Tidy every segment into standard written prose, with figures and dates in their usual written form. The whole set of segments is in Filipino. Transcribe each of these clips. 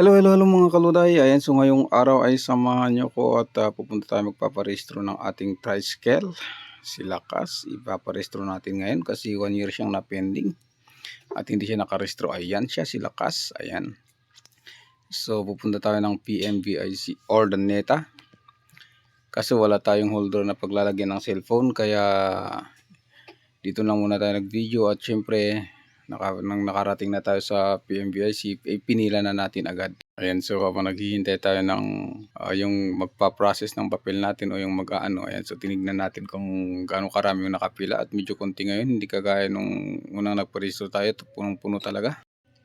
Hello, hello, hello mga kaluday. Ayan, so ngayong araw ay samahan niyo ko at pupunta tayo magpaparehistro ng ating tricycle. Si Lakas, ipaparehistro natin ngayon kasi 1 year siyang na-pending at hindi siya nakarehistro. Ayan siya, si Lakas. Ayan. So pupunta tayo ng PMVIC Ordaneta kasi wala tayong holder na paglalagyan ng cellphone, kaya dito lang muna tayo nag-video at syempre nang nakarating na tayo sa PMVIC, pinila na natin agad. Ayan, so habang naghihintay tayo ng yung magpa-process ng papel natin o yung mag-aano, ayan, so tinignan natin kung gaano karami yung nakapila at medyo konti ngayon, hindi kagaya nung unang nagpa-register tayo, punong-puno talaga.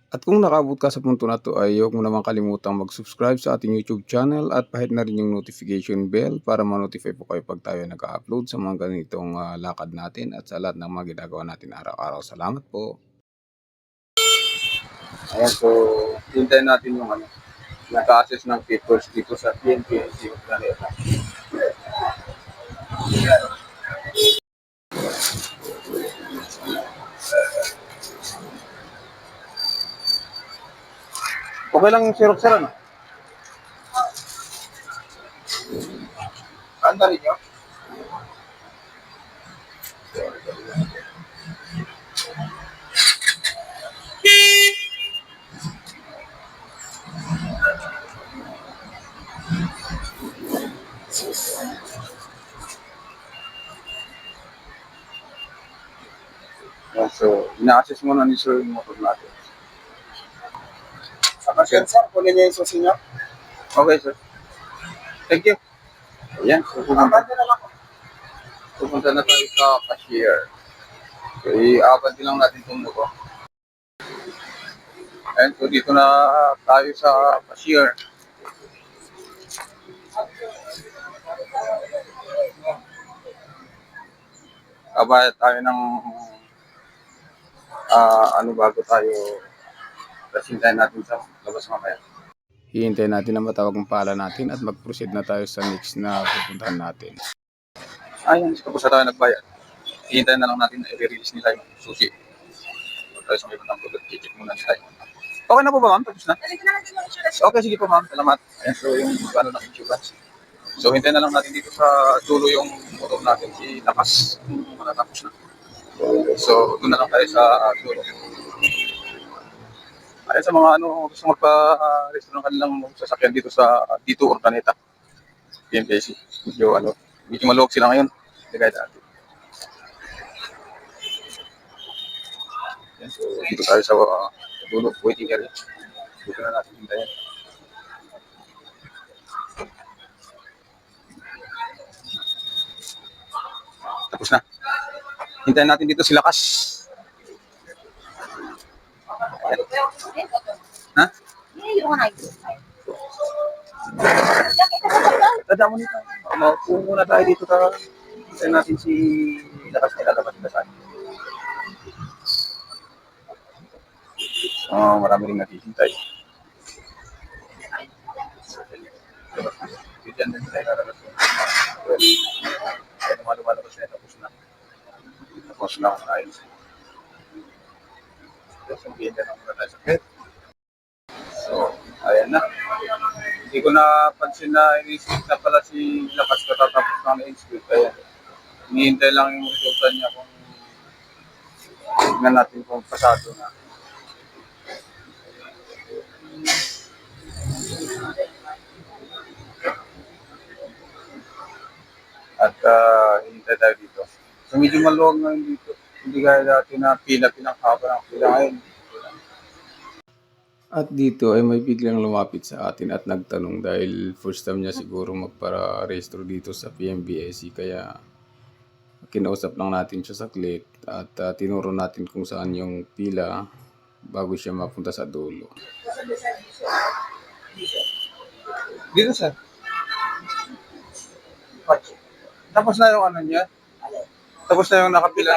At kung nakabot ka sa punto na to ay huwag mo naman kalimutang mag-subscribe sa ating YouTube channel at pahit na rin yung notification bell para ma-notify po kayo pag tayo nag-upload sa mga ganitong lakad natin at sa lahat ng mga ginagawa natin araw-araw. Salamat po. Ayan, so hintayin natin yung nag-access ng papers dito sa PNPSC Planeta. Okay lang yung Xerox, sir, ano? Kanda rin yun? Yeah, so, ina-access muna ni sir yung motor natin. Sir, kunin niyo yung susi niyo. Okay, sir. Thank you. Ayan, so pupunta na tayo sa cashier. So, i-abad din lang natin itong motor. Ayan, so dito na tayo sa cashier. Kabayad tayo ng bago tayo hintayin natin sa labas mamaya. Hihintayin natin na matawag ang pala natin at mag-proceed na tayo sa next na pupuntahan natin. Ayun, tapos na tayo nagbayad. Hihintayin na lang natin na i-release nila yung susi. Tayo sa may batang product, check muna nila yun. Okay na po ba, ma'am? Tapos na? Okay, sige po, ma'am. Salamat. Ayan, so yung ng insurance. So hintayin na lang natin dito sa dulo yung motor natin, si Lakas. Matatapos na. So doon na lang tayo sa dulo. Ayan, sa mga gusto magpa-resto ng kanilang sasakyan dito sa Ordaneta, PMKC. Medyo maluwag sila ngayon. Hindi kaya dati. Ayan, so dito tayo sa dulo, waiting area. Dito na natin hintayin. Tapos na. Hintayin natin dito si Lakas. Ha? Tanda mo nito. Maupo muna tayo dito ta. Hintayin natin si Lakas na lalabas na saan. Marami rin naghihintay. Diyan din tayo lalabas. Kaya lumalabas na tapos na. Tapos na ako tayo. Sabihin na lang muna tayo sa pet. So, ayan na. Hindi ko napansin na in-inscript na pala si Lakas katatapos na na-inscript. Kaya hinihintay lang yung resulta niya kung tignan natin kung pasado na. At hinihintay tayo dito. So medyo maluwag ngayon dito. Hindi kaya dati na pinakahaba ng pila ngayon. At dito ay may biglang lumapit sa atin at nagtanong dahil first time niya siguro magpara-rehistro dito sa PMBSC, kaya kinausap lang natin siya saglit at tinuro natin kung saan yung pila bago siya mapunta sa dulo. Dito, sir. Tapos na yung niya? Tapos na yung nakapila.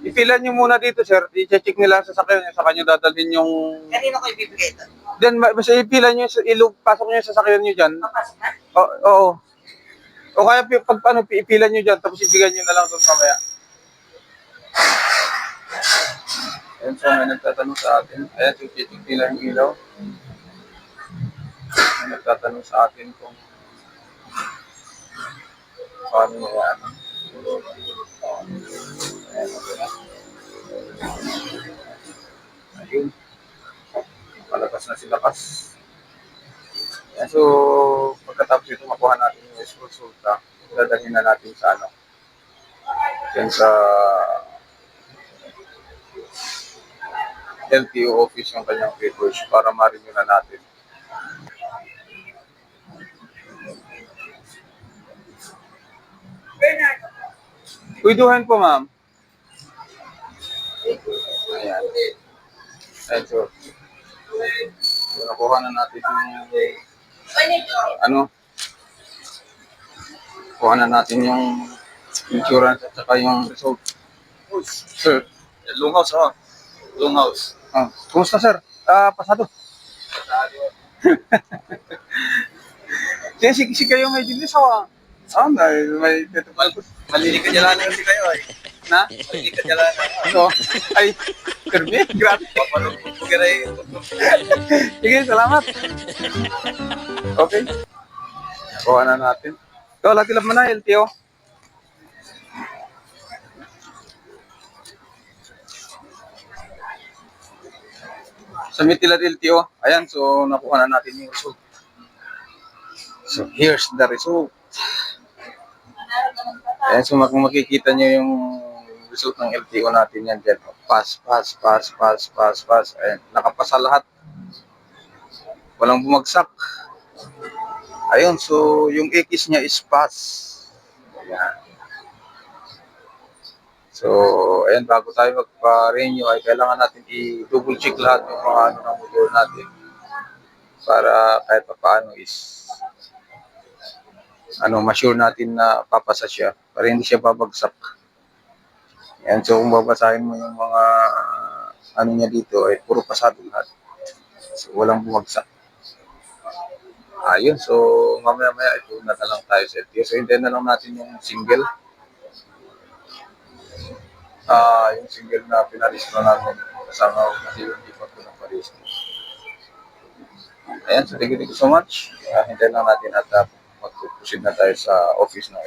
Ipila niyo muna dito, sir. I-check nila sa sasakyan niya. Sa kanya dadalhin yung... Kanino ko ibibigay ito? Then, basta ipila niyo, pasok niyo sa sasakyan niyo dyan. Papasok na? Oo. O kaya pag paano, ipila niyo dyan, tapos ibigay niyo na lang doon mamaya. Ayan, so may nagtatanong sa atin. Ayan, so check nila yung ilaw. nagtatanong sa atin kung paano yan. Ayun, palabas na sila kas. Yan, so, pagkatapos ito makuha natin yung resulta, dadalhin na natin sa ano, yan sa LTO office yung kanyang papers para ma-renew na natin. Kuiduhan po, ma'am. Ayan. Ayan, so nakuha na natin yung ano, kuha na natin yung insurance at saka yung result. Sir. Lunghouse, oh. Lunghouse. Ah, kumusta, sir? Pasado. Si kayo may dinis, ah. May malinig ka jalanan si kayo, ay. Na? Malinig ka jalanan. So, ay, Kirby, grabe. Papalungkot ko kira eh. Sige, salamat. Okay. Kuha na natin. Ikaw, lagi lang man na, LTO. Submit nila LTO. Ayan, so nakuha na natin yung result. So, here's the result. Ayan, so kung makikita nyo yung result ng LTO natin yan dyan. Pass. Ayan, nakapasa lahat. Walang bumagsak. Ayun, so yung X niya is pass. Ayan. So, ayan, bago tayo magpa-renew ay kailangan natin i-double check lahat yung mga ano ng motor natin para kahit pa paano is ma-sure natin na papasa siya para hindi siya babagsak. Ayan, so kung babasahin mo yung mga ano niya dito ay puro pasado lahat. So, walang bumagsak. Ayun, so mamaya-maya ito na lang tayo sa LTO. So, hintayin na lang natin yung single. Yung single na pinarehistro namin kasama kasi yung di pa po ng parehistro. Ayan, so thank you so much. Hintayin lang natin at mag-proceed na tayo sa office ng